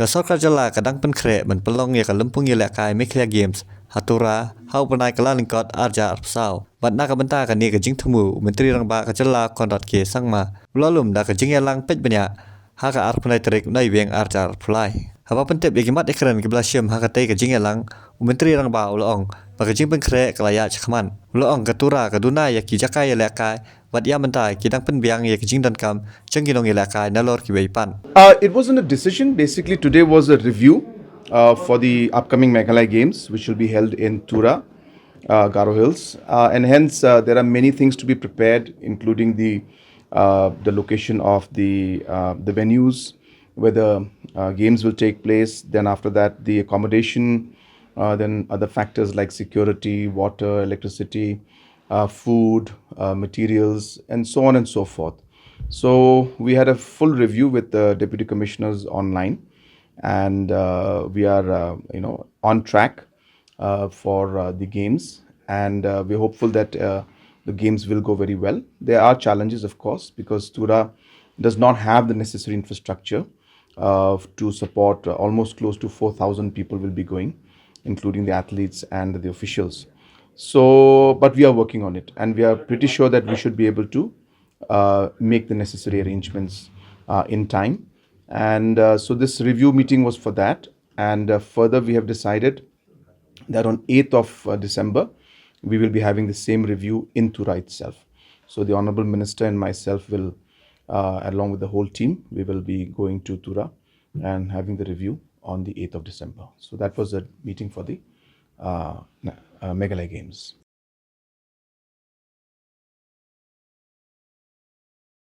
Kasar jala kadang pynlong men pelong ya kalempung ya lekai Meghalaya Games Tura hau panai kala lingkot arja arpsau bat nak benta kan ni ke jing temu menteri rang ba kajala kondat ke sangma lalum da ke jing yalang pej banyak haka arpanai terik nai weng arja arplai haba pentep ya khmat ekran ke blasium haka tai ke jing yalang menteri rang ba ulong ba ke jingpynkhreh kelaya khmat ulong ke Tura ke duna ya ki jakai ya lekai bat ya mentai kidang penbiang ya ke jing dan kam cenginong ya lekai nalor ki weipan. It wasn't a decision. Basically, today was a review for the upcoming Meghalaya Games, which will be held in Tura, Kyrwoh Hills, and hence there are many things to be prepared, including the location of the venues where the games will take place. Then after that, the accommodation, then other factors like security, water, electricity, food, materials, and so on and so forth. So we had a full review with the deputy commissioners online, and we are on track for the games, and we're hopeful that the games will go very well. There are challenges, of course, because Tura does not have the necessary infrastructure to support almost close to 4,000 people will be going, including the athletes and the officials. So, but we are working on it, and we are pretty sure that we should be able to make the necessary arrangements in time. And so this review meeting was for that. And further, we have decided that on 8th of December, we will be having the same review in Tura itself. So the Honorable Minister and myself will, along with the whole team, we will be going to Tura and having the review on the 8th of December. So that was a meeting for the Meghalaya Games.